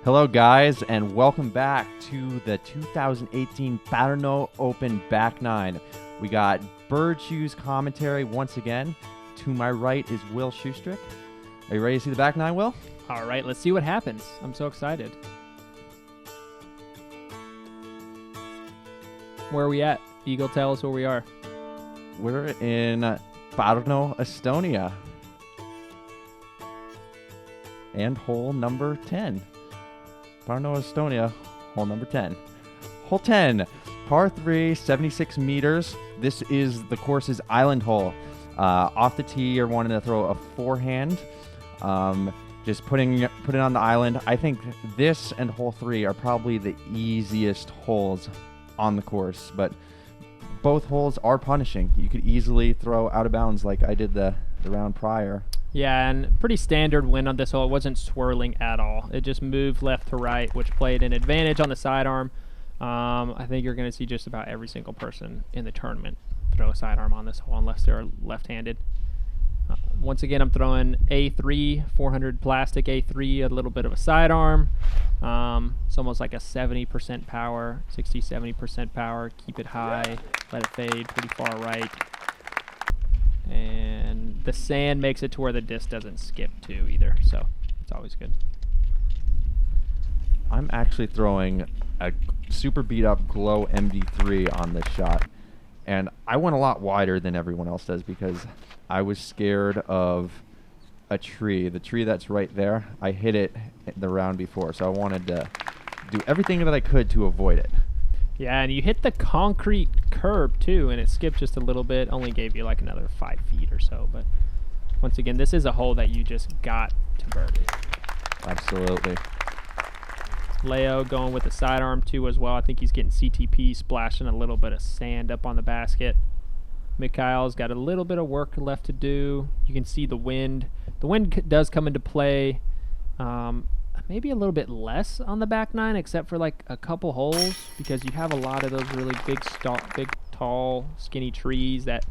Hello, guys, and welcome back to the 2018 Pärnu Open Back Nine. We got Bird Shoes commentary once again. To my right is Will Schusterick. Are you ready to see the back nine, Will? All right, let's see what happens. I'm so excited. Where are we at? Eagle, tell us where we are. We're in Pärnu, Estonia. And hole number 10. Pärnu, Estonia, hole number 10. Hole 10, par 3, 76 meters. This is the course's island hole. Off the tee, you're wanting to throw a forehand. Just putting it on the island. I think this and hole 3 are probably the easiest holes on the course, but both holes are punishing. You could easily throw out of bounds like I did the round prior. Yeah, and pretty standard wind on this hole. It wasn't swirling at all. It just moved left to right, which played an advantage on the sidearm. I think you're going to see just about every single person in the tournament throw a sidearm on this hole unless they're left-handed. Once again, I'm throwing A3, 400 plastic A3, a little bit of a sidearm. It's almost like a 70% power, 60-70% power. Keep it high, let it fade pretty far right. And the sand makes it to where the disc doesn't skip too either, so it's always good. I'm actually throwing a super beat up Glow MD3 on this shot, and I went a lot wider than everyone else does because I was scared of a tree. The tree that's right there, I hit it the round before, so I wanted to do everything that I could to avoid it. Yeah, and you hit the concrete curb too, and it skipped just a little bit. Only gave you like another 5 feet or so, but once again, this is a hole that you just got to birdie. Absolutely. Leo going with the sidearm too as well. I think he's getting CTP, splashing a little bit of sand up on the basket. Mikael's got a little bit of work left to do. You can see the wind. The wind does come into play. Maybe a little bit less on the back nine, except for like a couple holes, because you have a lot of those really big, tall, skinny trees that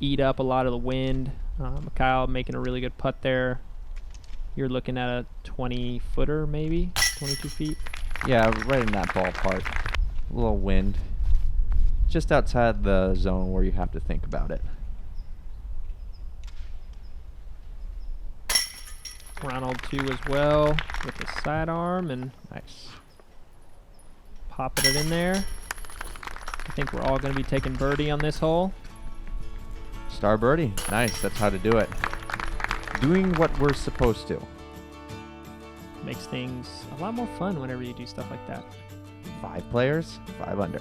eat up a lot of the wind. Mikael making a really good putt there. You're looking at a 20-footer, maybe 22 feet. Yeah, right in that ballpark. A little wind, just outside the zone where you have to think about it. Ronald too as well with the sidearm, and Nice. popping it in there. I think we're all going to be taking birdie on this hole. Star birdie. Nice. That's how to do it. Doing what we're supposed to. Makes things a lot more fun whenever you do stuff like that. 5 players, 5 under.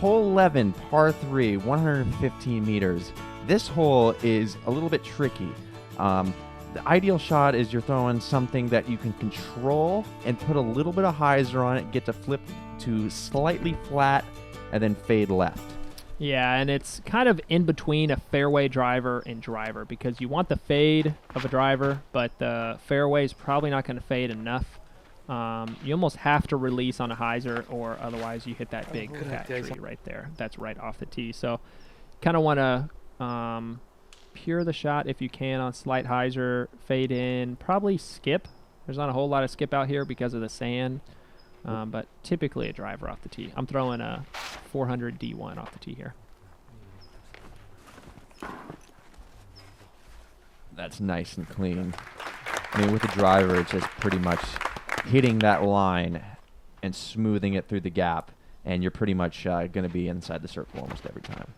Hole 11, par 3, 115 meters. This hole is a little bit tricky. The ideal shot is you're throwing something that you can control and put a little bit of hyzer on it, get to flip to slightly flat, and then fade left. Yeah, and it's kind of in between a fairway driver and driver, because you want the fade of a driver, but the fairway is probably not going to fade enough. You almost have to release on a hyzer, or otherwise you hit that big fat tree right there. That's right off the tee. So kind of want to pure the shot if you can on slight hyzer, fade in, probably skip. There's not a whole lot of skip out here because of the sand, but typically a driver off the tee. I'm throwing a 400 D1 off the tee here. That's nice and clean. I mean, with the driver, it's just pretty much hitting that line and smoothing it through the gap, and you're pretty much going to be inside the circle almost every time.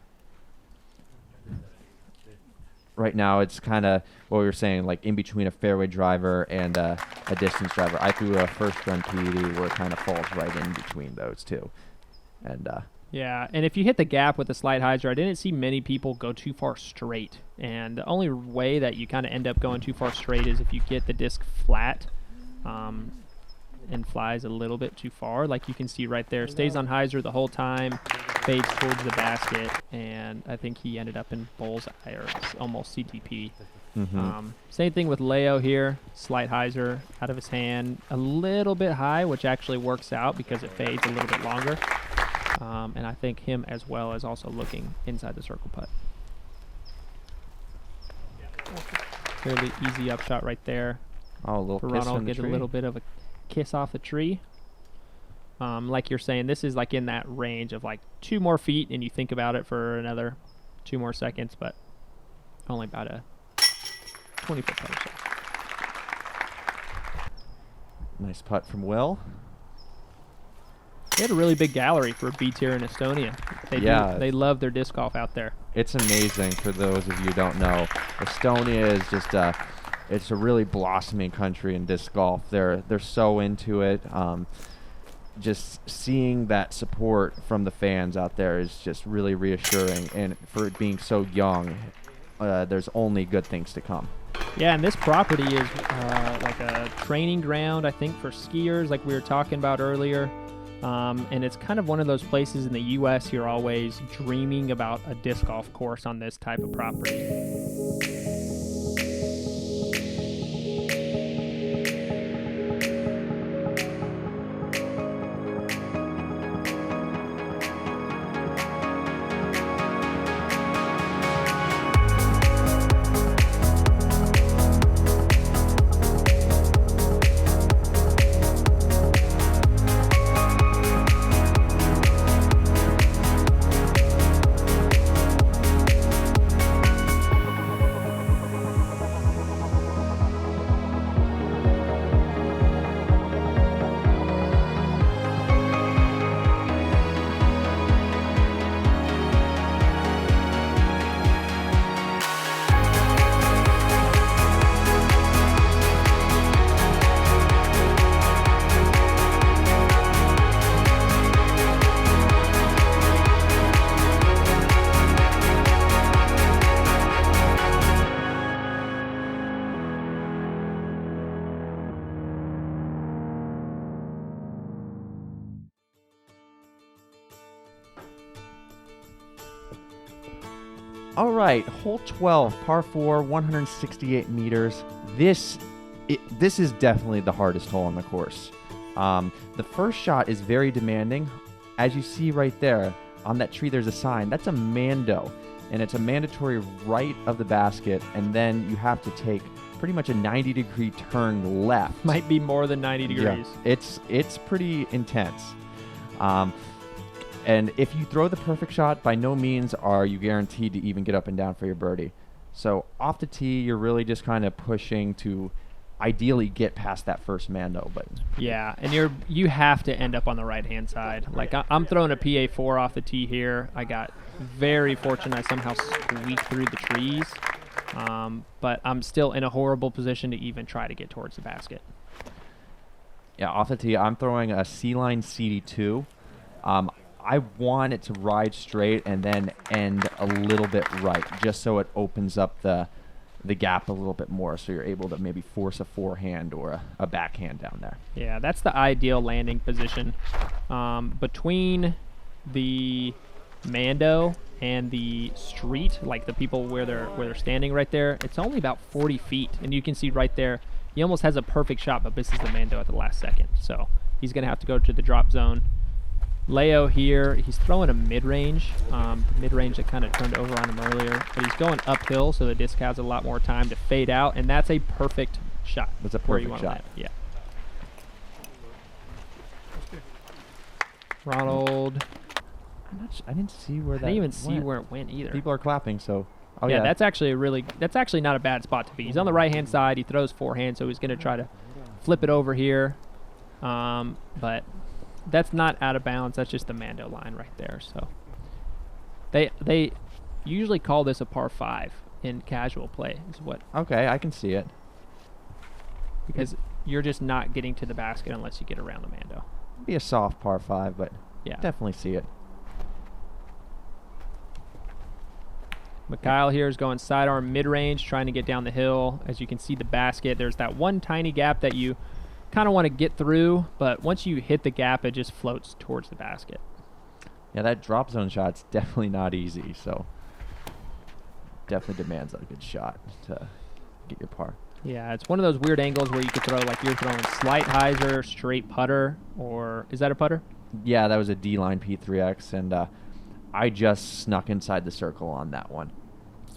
Right now, it's kind of what we were saying, like in between a fairway driver and a distance driver. I threw a first run PED where it kind of falls right in between those two. And Yeah, and if you hit the gap with the slight hyzer, I didn't see many people go too far straight. And the only way that you kind of end up going too far straight is if you get the disc flat and flies a little bit too far. Like you can see right there, stays on hyzer the whole time, fades towards the basket, and I think he ended up in bullseye or almost CTP. Same thing with Leo here, slight hyzer out of his hand, a little bit high, which actually works out because it fades a little bit longer. And I think him as well is also looking inside the circle putt. Fairly easy upshot right there. Oh, a little for kiss Ronald, from the get tree. a little bit of a kiss off the tree. Like you're saying, this is like in that range of like 2 more feet, and you think about it for another 2 more seconds, but only about a 20-foot putt or so. Nice putt from Will. They had a really big gallery for B tier in Estonia. They love their disc golf out there. It's amazing. For those of you who don't know, Estonia is just it's a really blossoming country in disc golf. They're so into it. Just seeing that support from the fans out there is just really reassuring. And for it being so young, there's only good things to come. Yeah, and this property is like a training ground, I think, for skiers, like we were talking about earlier. And it's kind of one of those places in the U.S. you're always dreaming about a disc golf course on this type of property. All right, hole 12, par 4, 168 meters. This is definitely the hardest hole on the course. The first shot is very demanding. As you see right there, on that tree there's a sign. That's a mando, and it's a mandatory right of the basket, and then you have to take pretty much a 90-degree turn left. Might be more than 90 degrees. Yeah, it's pretty intense. And if you throw the perfect shot, by no means are you guaranteed to even get up and down for your birdie. So off the tee, you're really just kind of pushing to ideally get past that first mando. But yeah, and you have to end up on the right-hand side. Like I'm throwing a PA4 off the tee here. I got very fortunate. I somehow squeaked through the trees. But I'm still in a horrible position to even try to get towards the basket. Yeah, off the tee, I'm throwing a C-line CD2. I want it to ride straight and then end a little bit right, just so it opens up the gap a little bit more, so you're able to maybe force a forehand or a backhand down there. Yeah, that's the ideal landing position. Between the mando and the street, like the people where they're standing right there, it's only about 40 feet, and you can see right there, he almost has a perfect shot, but misses the mando at the last second. So he's going to have to go to the drop zone. Leo here, he's throwing a mid-range, mid-range that kind of turned over on him earlier, but he's going uphill, so the disc has a lot more time to fade out, and that's a perfect shot. That's a where you perfect wanna shot. land. Yeah. Ronald. I didn't see where that I didn't even see went. where it went either. People are clapping, so. Oh yeah, yeah, that's actually not a bad spot to be. He's on the right-hand side. He throws forehand, so he's going to try to flip it over here, but that's not out of bounds. That's just the mando line right there. So they usually call this a par 5 in casual play. Is what? Okay, I can see it. Because you're just not getting to the basket unless you get around the mando. Be a soft par 5, but Yeah. definitely see it. Mikael here is going sidearm mid-range, trying to get down the hill. As you can see the basket, there's that one tiny gap that you kind of want to get through, but once you hit the gap, it just floats towards the basket. Yeah, that drop zone shot's definitely not easy, so definitely demands a good shot to get your par. Yeah, it's one of those weird angles where you could throw, like you're throwing slight hyzer, straight putter, or is that a putter? Yeah, that was a D-line P3X, and I just snuck inside the circle on that one.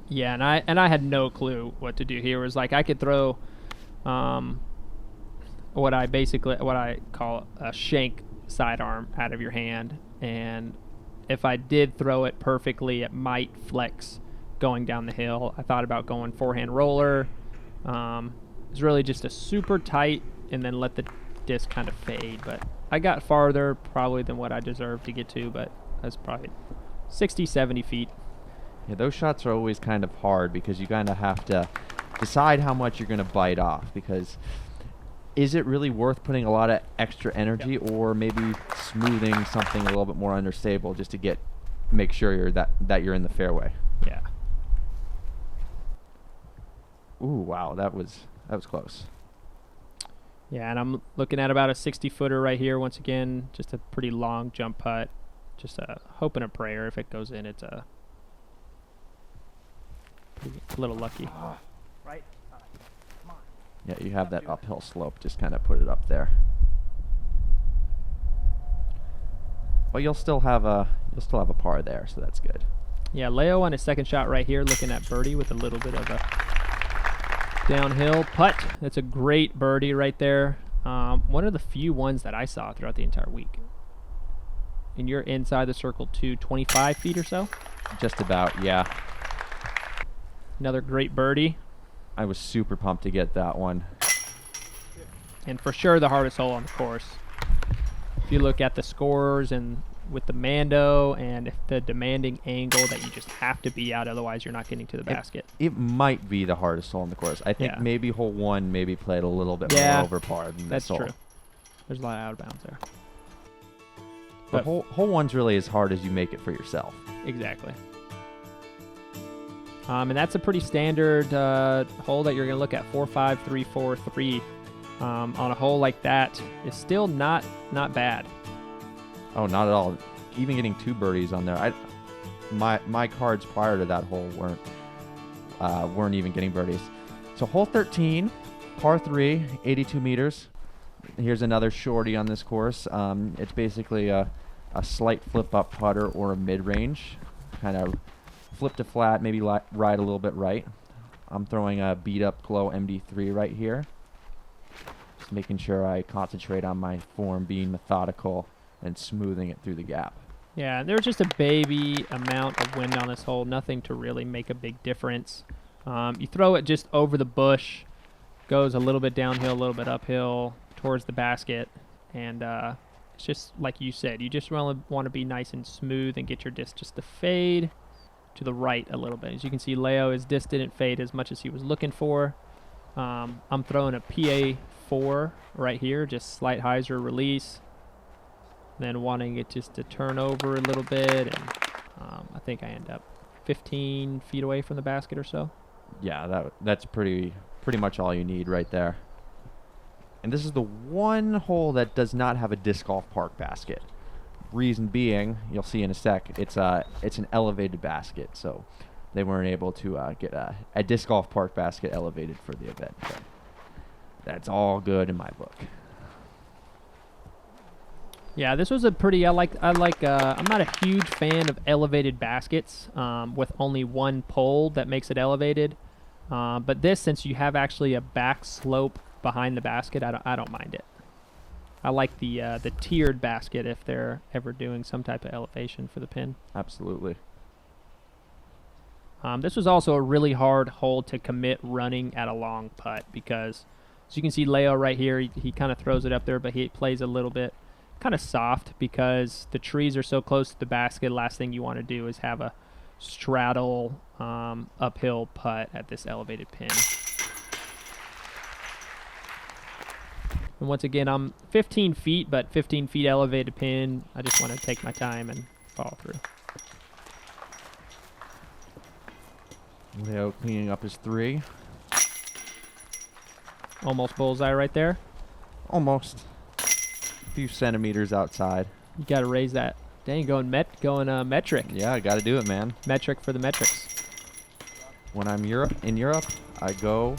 Yeah, and I had no clue what to do here. It was like I could throw what I call a shank sidearm out of your hand, and if I did throw it perfectly, it might flex going down the hill. I thought about going forehand roller. It's really just a super tight and then let the disc kind of fade, but I got farther probably than what I deserved to get to, but that's probably 60, 70 feet. Yeah, those shots are always kind of hard because you kind of have to decide how much you're going to bite off, because is it really worth putting a lot of extra energy, or maybe smoothing something a little bit more understable just to make sure that you're in the fairway? Yeah. Ooh, wow, that was close. Yeah, and I'm looking at about a 60-footer right here. Once again, just a pretty long jump putt. Just a hope and a prayer. If it goes in, it's a little lucky. Right. Come on. Yeah, you have that uphill slope. Just kind of put it up there. But you'll still have a par there, so that's good. Yeah, Leo on his second shot right here, looking at birdie with a little bit of a downhill putt. That's a great birdie right there. One of the few ones that I saw throughout the entire week. And you're inside the circle to 25 feet or so? Just about, yeah. Another great birdie. I was super pumped to get that one. And for sure the hardest hole on the course. If you look at the scores and with the Mando and the demanding angle that you just have to be out, otherwise you're not getting to the basket. It might be the hardest hole on the course. I think maybe hole one maybe played a little bit more over par than this hole. That's true. There's a lot of out of bounds there. But hole one's really as hard as you make it for yourself. Exactly. And that's a pretty standard hole that you're going to look at, 4-5, 3-4, 3. On a hole like that is still not bad. Oh, not at all. Even getting 2 birdies on there. My cards prior to that hole weren't even getting birdies. So hole 13, par 3, 82 meters. Here's another shorty on this course. It's basically a slight flip-up putter or a mid-range. Kind of flip to flat, maybe ride a little bit right. I'm throwing a beat-up Glow MD3 right here. Just making sure I concentrate on my form, being methodical and smoothing it through the gap. Yeah, there's just a baby amount of wind on this hole, nothing to really make a big difference. You throw it just over the bush, goes a little bit downhill, a little bit uphill towards the basket, and it's just like you said, you just want to be nice and smooth and get your disc just to fade to the right a little bit. As you can see, Leo, his disc didn't fade as much as he was looking for. I'm throwing a PA4 right here, just slight hyzer release, then wanting it just to turn over a little bit, and I think I end up 15 feet away from the basket or so. Yeah, that's pretty much all you need right there. And this is the one hole that does not have a DiscGolfPark basket. Reason being, you'll see in a sec, it's an elevated basket, so they weren't able to get a DiscGolfPark basket elevated for the event. But that's all good in my book. Yeah, this was a pretty. I'm not a huge fan of elevated baskets with only one pole that makes it elevated. But this, since you have actually a back slope behind the basket, I don't mind it. I like the tiered basket if they're ever doing some type of elevation for the pin. Absolutely. This was also a really hard hole to commit running at a long putt because, as you can see, Leo right here, he kind of throws it up there, but he plays a little bit kind of soft because the trees are so close to the basket. Last thing you want to do is have a straddle uphill putt at this elevated pin. And once again, I'm 15 feet, but 15 feet elevated pin. I just want to take my time and follow through. Leo cleaning up his 3. Almost bullseye right there. Almost. A few centimeters outside. You got to raise that. Dang, going metric. Yeah, I got to do it, man. Metric for the metrics. When I'm in Europe, I go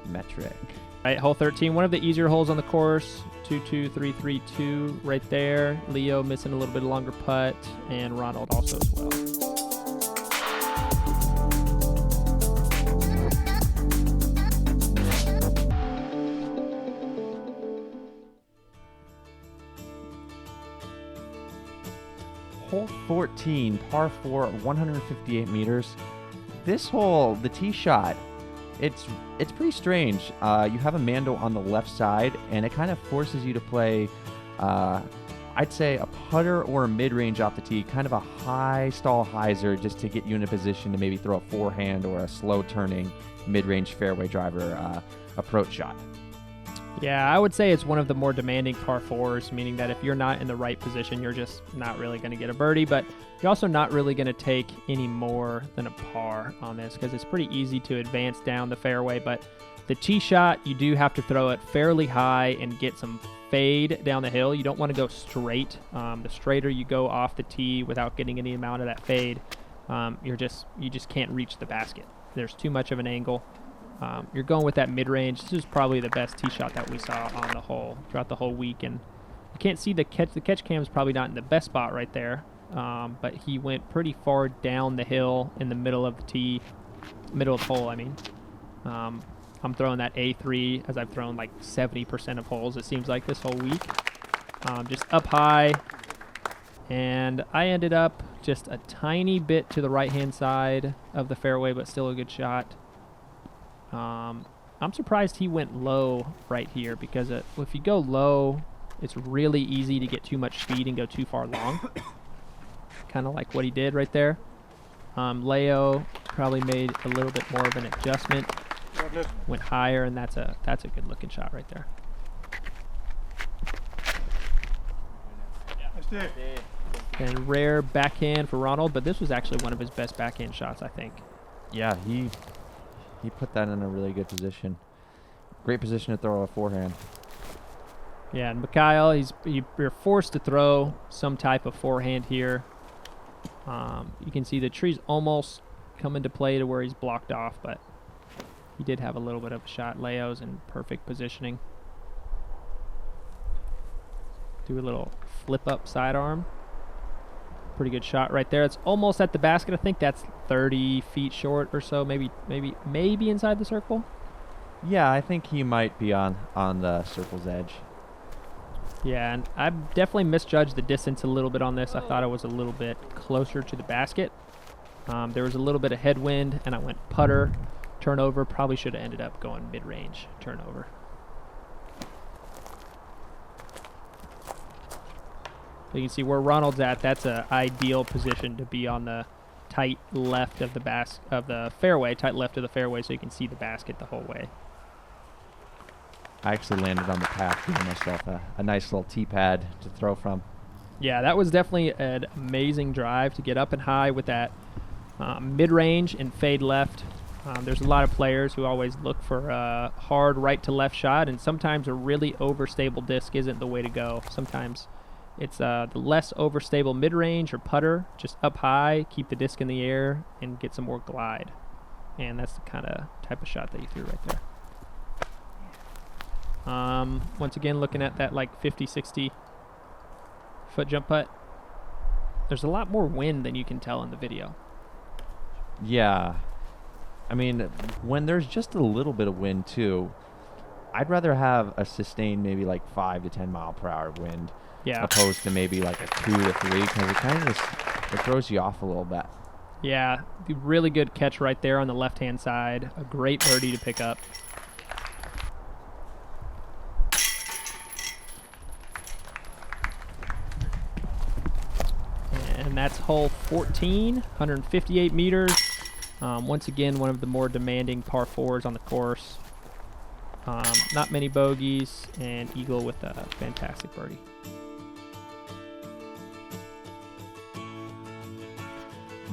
metric. Right, hole 13, one of the easier holes on the course. 2-2, 3-3, 2 right there. Leo missing a little bit longer putt, and Ronald also as well. Hole 14, par 4, 158 meters. This hole, the tee shot, it's pretty strange. You have a Mando on the left side, and it kind of forces you to play, I'd say, a putter or a mid-range off the tee, kind of a high stall hyzer, just to get you in a position to maybe throw a forehand or a slow-turning mid-range fairway driver approach shot. Yeah, I would say it's one of the more demanding par 4s, meaning that if you're not in the right position, you're just not really going to get a birdie, but you're also not really going to take any more than a par on this because it's pretty easy to advance down the fairway, but the tee shot, you do have to throw it fairly high and get some fade down the hill. You don't want to go straight. The straighter you go off the tee without getting any amount of that fade, you just can't reach the basket. There's too much of an angle. You're going with that mid-range. This is probably the best tee shot that we saw on the hole throughout the whole week. And you can't see the catch. The catch cam is probably not in the best spot right there, but he went pretty far down the hill in the middle of the tee, middle of the hole, I mean. I'm throwing that A3 as I've thrown like 70% of holes, it seems like, this whole week. Just up high. And I ended up just a tiny bit to the right-hand side of the fairway, but still a good shot. I'm surprised he went low right here because if you go low, it's really easy to get too much speed and go too far long. Kind of like what he did right there. Leo probably made a little bit more of an adjustment. Went higher, and that's a good looking shot right there. And rare backhand for Ronald, but this was actually one of his best backhand shots, I think. Yeah, he put that in a really good position. Great position to throw a forehand. Yeah, and Mikael, you're forced to throw some type of forehand here. You can see the tree's almost come into play to where he's blocked off, but he did have a little bit of a shot. Leo's in perfect positioning. Do a little flip up sidearm. Pretty good shot right there. It's almost at the basket. I think that's 30 feet short or so, maybe inside the circle. Yeah, I think he might be on the circle's edge. Yeah, and I definitely misjudged the distance a little bit on this. I thought it was a little bit closer to the basket. There was a little bit of headwind, and I went putter, turnover. Probably should have ended up going mid-range turnover. So you can see where Ronald's at. That's an ideal position to be on the tight left of the fairway, tight left of the fairway, so you can see the basket the whole way. I actually landed on the path, giving myself a nice little tee pad to throw from. Yeah, that was definitely an amazing drive to get up and high with that mid-range and fade left. There's a lot of players who always look for a hard right to left shot, and sometimes a really overstable disc isn't the way to go. Sometimes it's the less overstable mid-range or putter, just up high, keep the disc in the air, and get some more glide. And that's the type of shot that you threw right there. Once again, looking at that like 50, 60 foot jump putt. There's a lot more wind than you can tell in the video. Yeah. I mean, when there's just a little bit of wind too, I'd rather have a sustained maybe like 5 to 10 mile per hour wind. Yeah. Opposed to maybe like a 2 to 3, because it kind of it throws you off a little bit. Yeah, really good catch right there on the left-hand side. A great birdie to pick up. And that's hole 14, 158 meters. Once again, one of the more demanding par 4s on the course. Not many bogeys, and Eagle with a fantastic birdie.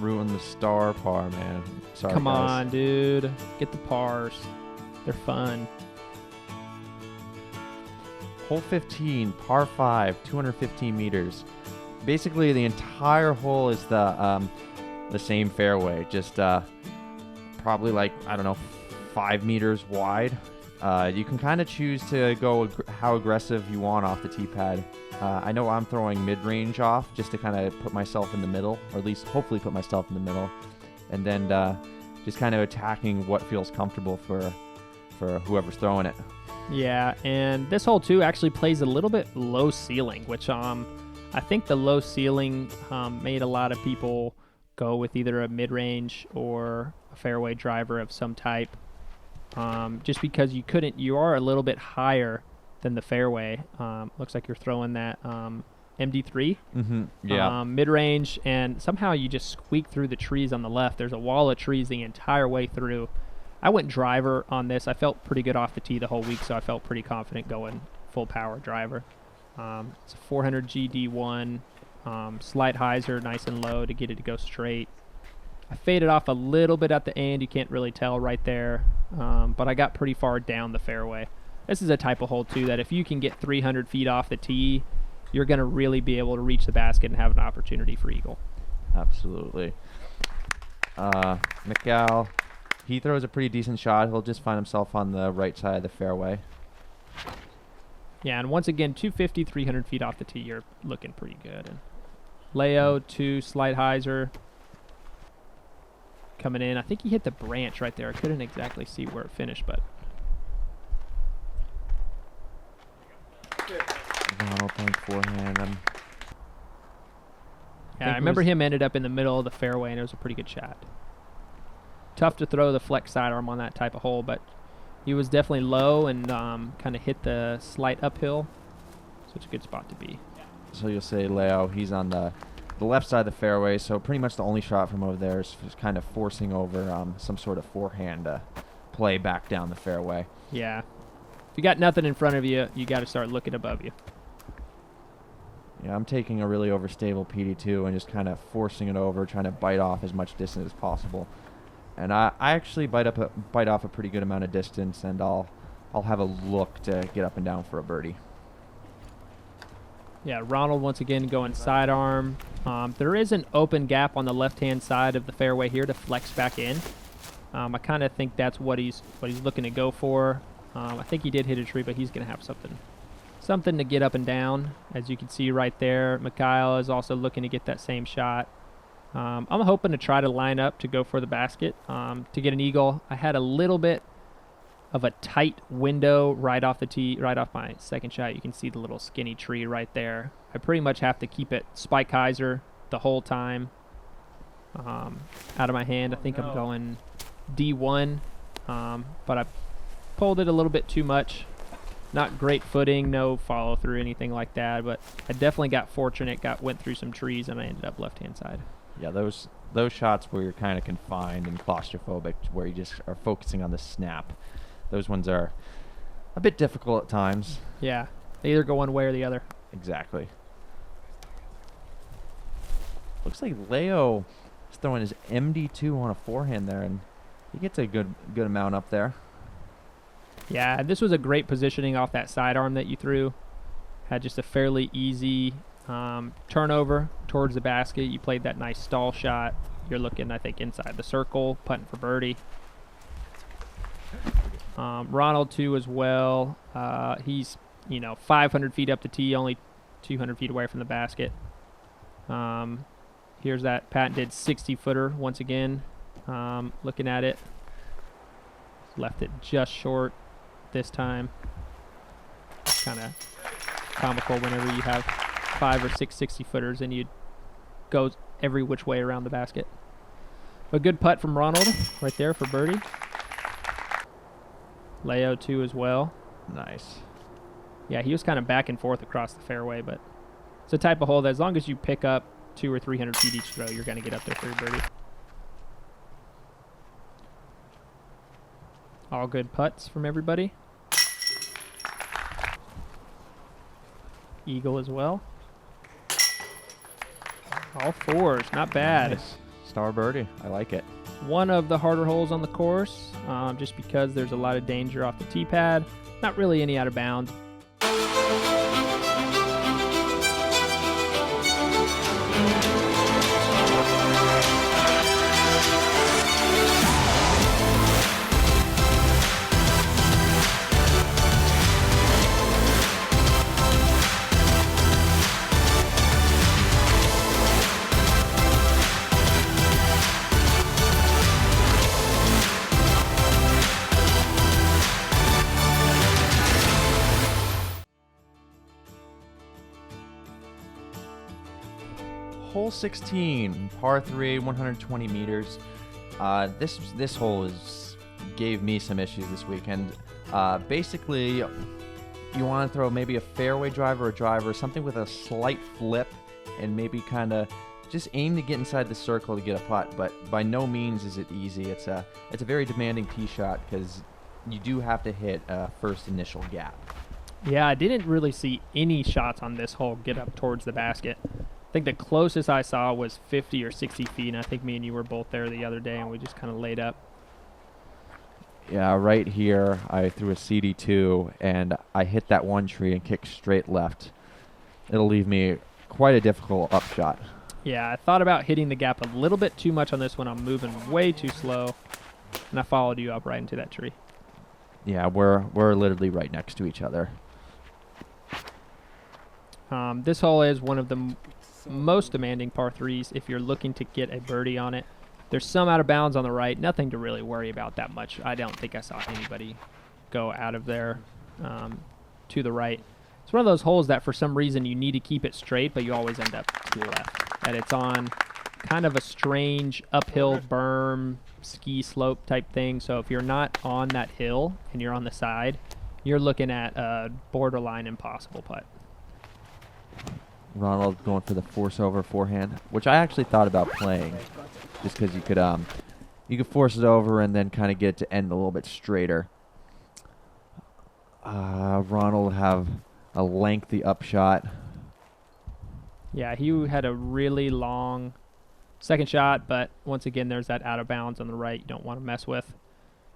ruin the star par, man. Sorry, Come guys. on, dude. Get the pars. They're fun. Hole 15, par 5, 215 meters. Basically, the entire hole is the same fairway, just probably like, I don't know, 5 meters wide. You can kind of choose to go how aggressive you want off the tee pad. I know I'm throwing mid-range off just to kind of put myself in the middle, or at least hopefully put myself in the middle, and then just kind of attacking what feels comfortable for whoever's throwing it. Yeah, and this hole too actually plays a little bit low ceiling, which I think the low ceiling made a lot of people go with either a mid-range or a fairway driver of some type, just because you are a little bit higher than the fairway. Looks like you're throwing that MD3. Mm-hmm. Yeah. Mid-range, and somehow you just squeak through the trees on the left. There's a wall of trees the entire way through. I went driver on this. I felt pretty good off the tee the whole week, so I felt pretty confident going full power driver. It's a 400 GD1, slight hyzer, nice and low to get it to go straight. I faded off a little bit at the end. You can't really tell right there, but I got pretty far down the fairway. This is a type of hole, too, that if you can get 300 feet off the tee, you're going to really be able to reach the basket and have an opportunity for eagle. Absolutely. Mikael, he throws a pretty decent shot. He'll just find himself on the right side of the fairway. Yeah, and once again, 250, 300 feet off the tee, you're looking pretty good. And Leo, 2, slight hyzer. Coming in. I think he hit the branch right there. I couldn't exactly see where it finished, but... Ronald throwing forehand. Yeah, I remember him ended up in the middle of the fairway, and it was a pretty good shot. Tough to throw the flex sidearm on that type of hole, but he was definitely low and kind of hit the slight uphill. So it's a good spot to be. So you'll say Leo, he's on the left side of the fairway, so pretty much the only shot from over there is just kind of forcing over some sort of forehand play back down the fairway. Yeah. If you got nothing in front of you, you got to start looking above you. Yeah, I'm taking a really overstable PD2 and just kind of forcing it over, trying to bite off as much distance as possible. And I actually bite off a pretty good amount of distance, and I'll have a look to get up and down for a birdie. Yeah, Ronald once again going sidearm. There is an open gap on the left-hand side of the fairway here to flex back in. I kind of think that's what he's looking to go for. I think he did hit a tree, but he's going to have something to get up and down. As you can see right there, Mikael is also looking to get that same shot. I'm hoping to try to line up to go for the basket to get an eagle. I had a little bit of a tight window right off the tee, right off my second shot. You can see the little skinny tree right there. I pretty much have to keep it spike hyzer the whole time out of my hand. I think I'm going D1, but I pulled it a little bit too much. Not great footing, no follow through, anything like that, but I definitely got fortunate, went through some trees, and I ended up left-hand side. Yeah, those shots where you're kind of confined and claustrophobic, where you just are focusing on the snap, those ones are a bit difficult at times. Yeah, they either go one way or the other. Exactly. Looks like Leo is throwing his MD2 on a forehand there, and he gets a good amount up there. Yeah, this was a great positioning off that sidearm that you threw. Had just a fairly easy turnover towards the basket. You played that nice stall shot. You're looking, I think, inside the circle, putting for birdie. Ronald, too, as well. He's, 500 feet up the tee, only 200 feet away from the basket. Here's that patented 60-footer once again. Looking at it. Left it just short this time. Kind of comical whenever you have 5 or 6 60-footers and you go every which way around the basket. A good putt from Ronald right there for birdie. Leo, too, as well. Nice. Yeah, he was kind of back and forth across the fairway, but it's a type of hole that as long as you pick up 200 or 300 feet each throw, you're going to get up there for your birdie. All good putts from everybody. Eagle as well. All fours, not bad. Nice. Star birdie. I like it. One of the harder holes on the course, just because there's a lot of danger off the tee pad. Not really any out of bounds. Hole 16, par 3, 120 meters. This hole gave me some issues this weekend. Basically, you want to throw maybe a fairway driver or driver, something with a slight flip, and maybe kind of just aim to get inside the circle to get a putt. But by no means is it easy. It's a very demanding tee shot because you do have to hit a first initial gap. Yeah, I didn't really see any shots on this hole get up towards the basket. I think the closest I saw was 50 or 60 feet, and I think me and you were both there the other day, and we just kind of laid up. Yeah, right here, I threw a CD2, and I hit that one tree and kicked straight left. It'll leave me quite a difficult upshot. Yeah, I thought about hitting the gap a little bit too much on this one. I'm moving way too slow, and I followed you up right into that tree. Yeah, we're literally right next to each other. This hole is one of the most demanding par 3s if you're looking to get a birdie on it. There's some out of bounds on the right. Nothing to really worry about that much. I don't think I saw anybody go out of there to the right. It's one of those holes that for some reason you need to keep it straight, but you always end up to the left. And it's on kind of a strange uphill berm, ski slope type thing. So if you're not on that hill and you're on the side, you're looking at a borderline impossible putt. Ronald going for the force over forehand, which I actually thought about playing, just because you could force it over and then kind of get it to end a little bit straighter. Ronald have a lengthy upshot. Yeah, he had a really long second shot, but once again, there's that out of bounds on the right you don't want to mess with.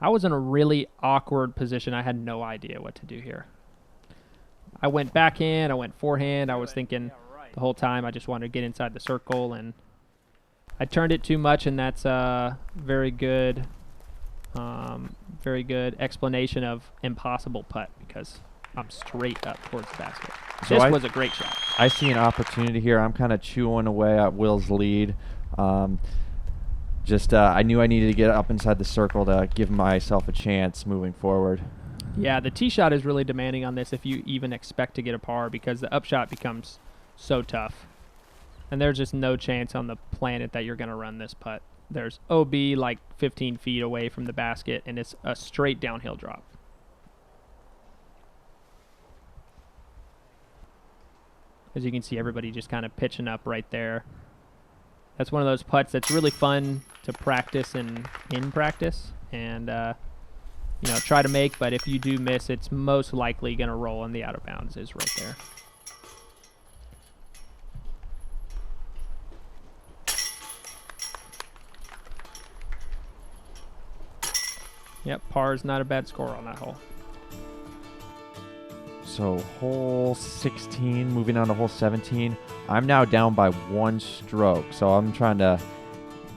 I was in a really awkward position. I had no idea what to do here. I went backhand, I went forehand. I was thinking the whole time I just wanted to get inside the circle, and I turned it too much, and that's a very good explanation of impossible putt because I'm straight up towards the basket. So this was a great shot. I see an opportunity here. I'm kind of chewing away at Will's lead. I knew I needed to get up inside the circle to give myself a chance moving forward. Yeah, the tee shot is really demanding on this if you even expect to get a par because the upshot becomes so tough. And there's just no chance on the planet that you're going to run this putt. There's OB like 15 feet away from the basket, and it's a straight downhill drop. As you can see, everybody just kind of pitching up right there. That's one of those putts that's really fun to practice and in practice. And try to make, but if you do miss, it's most likely going to roll, and the out of bounds is right there. Yep, par is not a bad score on that hole. So hole 16, moving on to hole 17. I'm now down by one stroke, so I'm trying to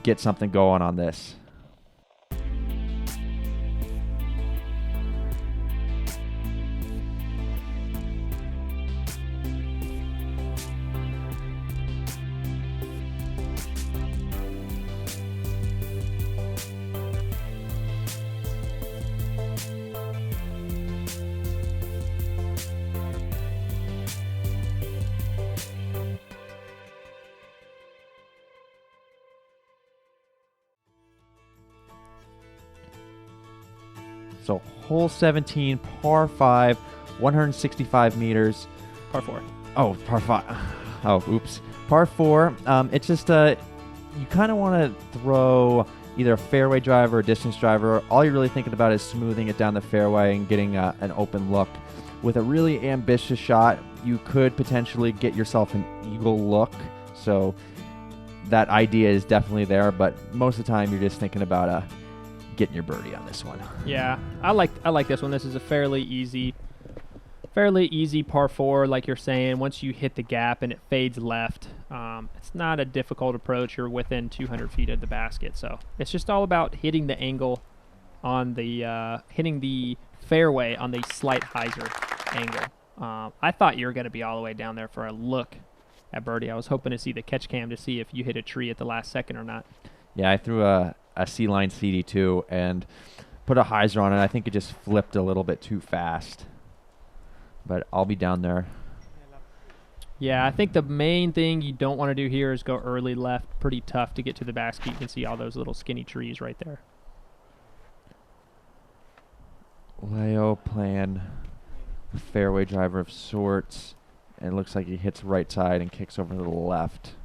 get something going on this. So hole 17, par 5, 165 meters. Par 4. Oh, par 5. Oh, oops. Par 4. It's just you kind of want to throw either a fairway driver or a distance driver. All you're really thinking about is smoothing it down the fairway and getting an open look. With a really ambitious shot, you could potentially get yourself an eagle look. So that idea is definitely there, but most of the time you're just thinking about getting your birdie on this one. Yeah, I like this one. This is a fairly easy par 4, like you're saying. Once you hit the gap and it fades left, it's not a difficult approach. You're within 200 feet of the basket, so it's just all about hitting the angle on the hitting the fairway on the slight hyzer angle. I thought you were going to be all the way down there for a look at birdie. I was hoping to see the catch cam to see if you hit a tree at the last second or not. Yeah, I threw a C-line CD2 and put a hyzer on it. I think it just flipped a little bit too fast, but I'll be down there. Yeah, I think the main thing you don't want to do here is go early left. Pretty tough to get to the basket. You can see all those little skinny trees right there. Leo playing a fairway driver of sorts, and it looks like he hits right side and kicks over to the left.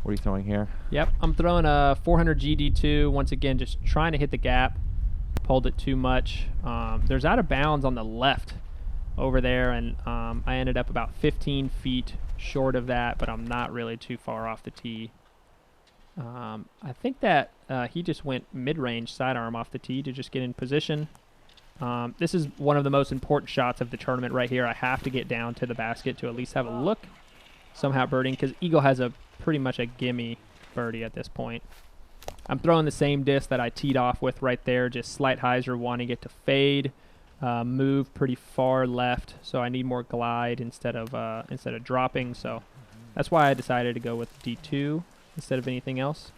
What are you throwing here? Yep, I'm throwing a 400 GD2. Once again, just trying to hit the gap. Pulled it too much. There's out of bounds on the left over there, and I ended up about 15 feet short of that, but I'm not really too far off the tee. I think that he just went mid-range sidearm off the tee to just get in position. This is one of the most important shots of the tournament right here. I have to get down to the basket to at least have a look, somehow birding, because Eagle has a pretty much a gimme birdie at this point. I'm throwing the same disc that I teed off with right there, just slight hyzer, wanting it to fade, move pretty far left, so I need more glide instead of dropping. So that's why I decided to go with D2 instead of anything else.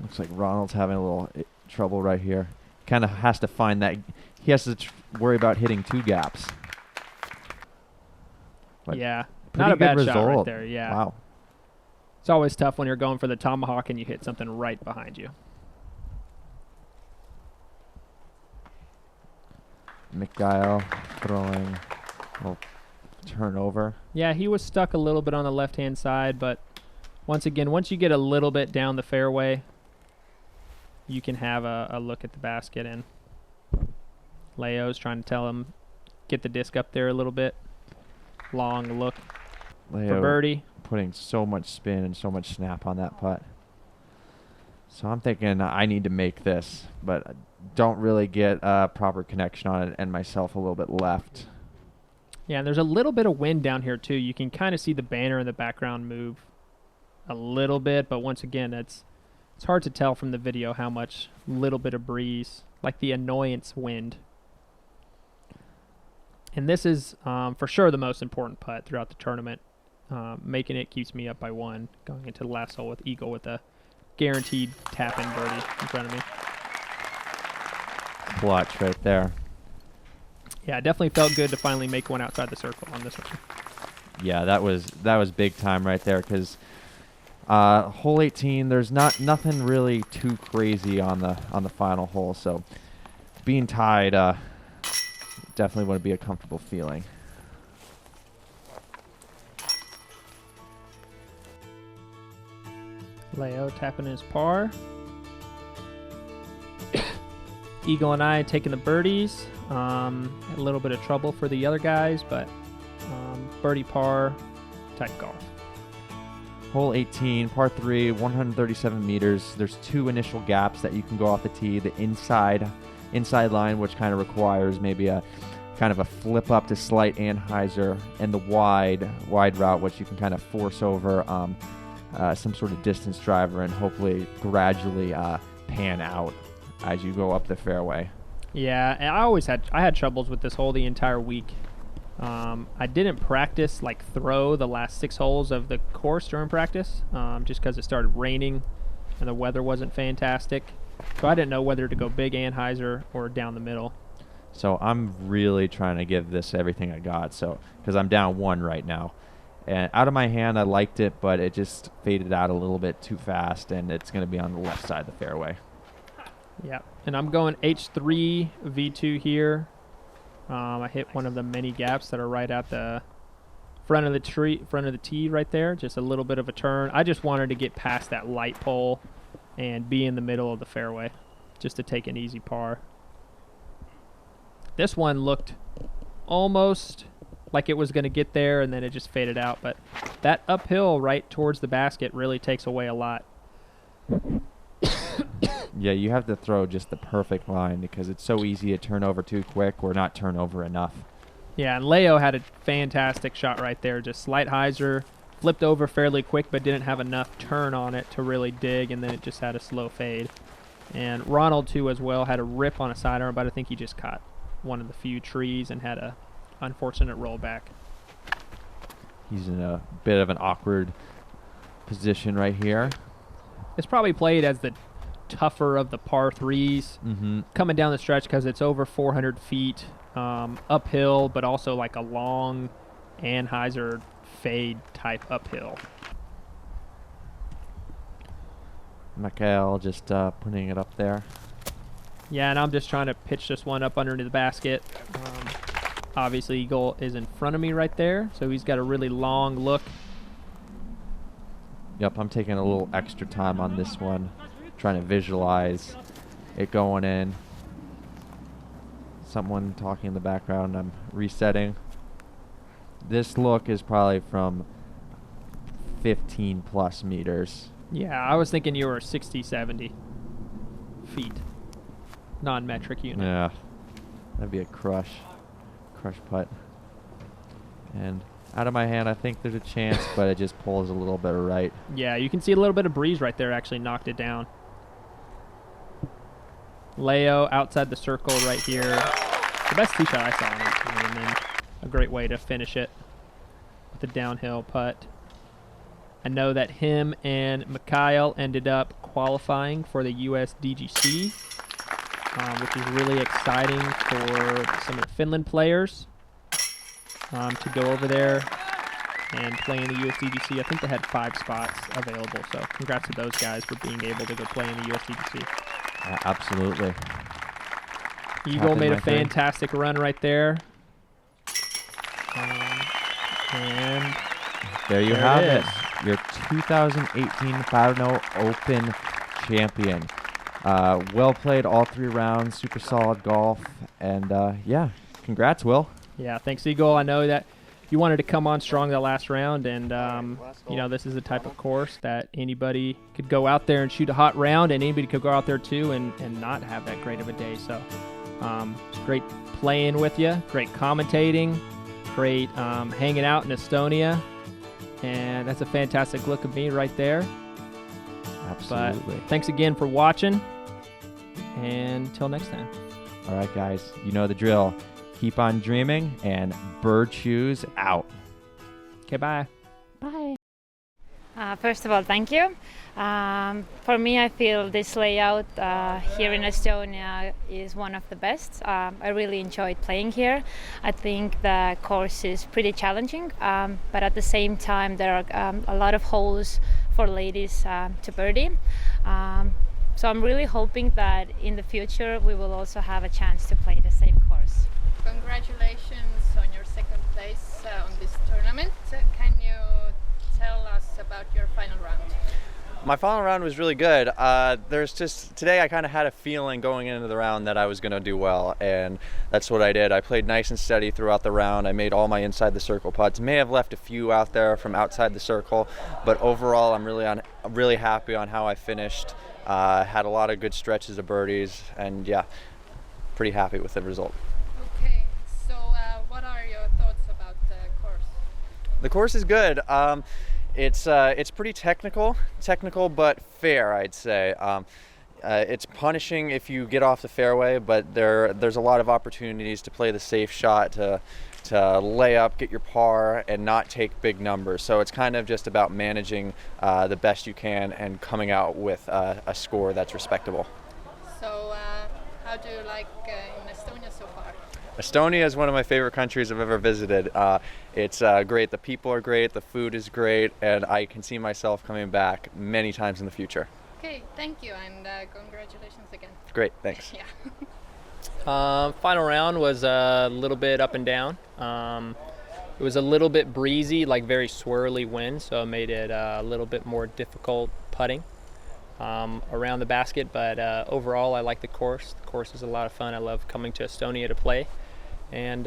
Looks like Ronald's having a little trouble right here. Kind of has to find that. He has to worry about hitting 2 gaps. But yeah, not a bad shot right there. Yeah. Wow. It's always tough when you're going for the tomahawk and you hit something right behind you. Mikael throwing a little turnover. Yeah, he was stuck a little bit on the left-hand side, but once again, once you get a little bit down the fairway, you can have a look at the basket, and Leo's trying to tell him, get the disc up there a little bit. Long look Leo for birdie. Putting so much spin and so much snap on that putt. So I'm thinking I need to make this, but don't really get a proper connection on it, and myself a little bit left. Yeah, and there's a little bit of wind down here too. You can kind of see the banner in the background move a little bit, but once again, it's hard to tell from the video how much little bit of breeze, like the annoyance wind. And this is for sure the most important putt throughout the tournament. Making it keeps me up by 1 going into the last hole with Eagle with a guaranteed tap-in birdie in front of me. Clutch right there. Yeah, it definitely felt good to finally make one outside the circle on this one. Yeah, that was big time right there, because hole 18, there's nothing really too crazy on the final hole, so being tied definitely wouldn't be a comfortable feeling. Leo tapping his par. Eagle and I taking the birdies. A little bit of trouble for the other guys, but birdie par type golf. Hole 18, par 3, 137 meters. There's 2 initial gaps that you can go off the tee. The inside line, which kind of requires maybe a kind of a flip up to slight anhyzer, and the wide route, which you can kind of force over some sort of distance driver and hopefully gradually pan out as you go up the fairway. Yeah, and I had troubles with this hole the entire week. I didn't practice throw the last 6 holes of the course during practice, just because it started raining and the weather wasn't fantastic. So I didn't know whether to go big anhyzer or down the middle. So I'm really trying to give this everything I got, so because I'm down 1 right now. And out of my hand, I liked it, but it just faded out a little bit too fast, and it's going to be on the left side of the fairway. Yeah, and I'm going H3 V2 here. I hit one of the many gaps that are right at the front of the tee right there. Just a little bit of a turn. I just wanted to get past that light pole and be in the middle of the fairway, just to take an easy par. This one looked almost like it was going to get there, and then it just faded out. But that uphill right towards the basket really takes away a lot. Yeah, you have to throw just the perfect line because it's so easy to turn over too quick or not turn over enough. Yeah, and Leo had a fantastic shot right there. Just slight hyzer, flipped over fairly quick, but didn't have enough turn on it to really dig, and then it just had a slow fade. And Ronald, too, as well, had a rip on a sidearm, but I think he just caught one of the few trees and had a unfortunate rollback. He's in a bit of an awkward position right here. It's probably played as the tougher of the par threes coming down the stretch because it's over 400 feet uphill, but also like a long Anheuser fade type uphill. Mikael just putting it up there. Yeah, and I'm just trying to pitch this one up underneath the basket. Obviously, Eagle is in front of me right there, so he's got a really long look. Yep, I'm taking a little extra time on this one, trying to visualize it going in. Someone talking in the background. I'm resetting. This look is probably from 15 plus meters. Yeah, I was thinking you were 60, 70 feet. Non-metric unit. Yeah, that'd be a crush putt. And out of my hand, I think there's a chance, but it just pulls a little bit right. Yeah, you can see a little bit of breeze right there actually knocked it down. Leo outside the circle right here. The best tee shot I saw on it, and then a great way to finish it with a downhill putt. I know that him and Mikael ended up qualifying for the US DGC, which is really exciting for some of the Finland players to go over there and play in the US DGC. I think they had 5 spots available, so congrats to those guys for being able to go play in the US DGC. Absolutely. Eagle made a fantastic run right there. And there you have it. Your 2018 Pärnu Open champion. Well played all 3 rounds. Super solid golf. And yeah, congrats, Will. Yeah, thanks, Eagle. I know that you wanted to come on strong that last round, and you know, this is the type of course that anybody could go out there and shoot a hot round, and anybody could go out there too and not have that great of a day. So it's great playing with you, great commentating, great hanging out in Estonia, and that's a fantastic look of me right there. Absolutely. But thanks again for watching, and until next time. All right, guys, you know the drill. Keep on dreaming, and bird shoes out. Okay, bye. Bye. First of all, thank you. For me, I feel this layout here in Estonia is one of the best. I really enjoyed playing here. I think the course is pretty challenging, but at the same time, there are a lot of holes for ladies to birdie. So I'm really hoping that in the future, we will also have a chance to play the same course. Congratulations on your second place on this tournament. Can you tell us about your final round? My final round was really good. There's just today I kind of had a feeling going into the round that I was going to do well, and that's what I did. I played nice and steady throughout the round. I made all my inside the circle putts. May have left a few out there from outside the circle, but overall I'm really happy on how I finished. Had a lot of good stretches of birdies, and yeah, pretty happy with the result. Okay, so what are your thoughts about the course? The course is good. It's pretty technical but fair, I'd say. It's punishing if you get off the fairway, but there's a lot of opportunities to play the safe shot, to lay up, get your par, and not take big numbers. So it's kind of just about managing the best you can and coming out with a score that's respectable. So how do you like in Estonia so far? Estonia is one of my favorite countries I've ever visited. It's great. The people are great. The food is great, and I can see myself coming back many times in the future. Okay, thank you, and congratulations again. Great, thanks. Yeah. Final round was a little bit up and down. It was a little bit breezy, like very swirly wind, so it made it a little bit more difficult putting around the basket. But overall, I like the course. The course is a lot of fun. I love coming to Estonia to play. And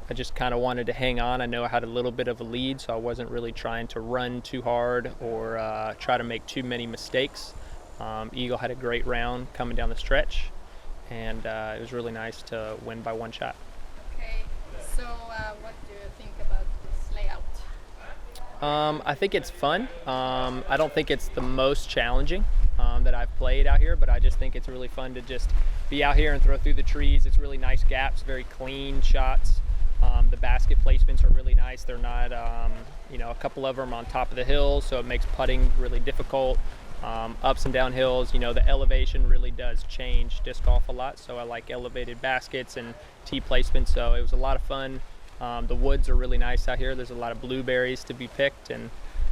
I just kind of wanted to hang on. I know I had a little bit of a lead, so I wasn't really trying to run too hard or try to make too many mistakes. Eagle had a great round coming down the stretch, and it was really nice to win by one shot. Okay, so what do you think about this layout? I think it's fun. I don't think it's the most challenging that I've played out here, but I just think it's really fun to just be out here and throw through the trees. It's really nice gaps, very clean shots. The basket placements are really nice. They're not, a couple of them on top of the hills, so it makes putting really difficult. Ups and down hills, the elevation really does change disc golf a lot, so I like elevated baskets and tee placement, so it was a lot of fun. The woods are really nice out here. There's a lot of blueberries to be picked, and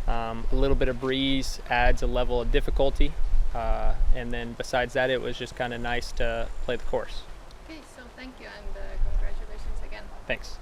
a little bit of breeze adds a level of difficulty. And then besides that, it was just kind of nice to play the course. Okay, so thank you, and congratulations again. Thanks.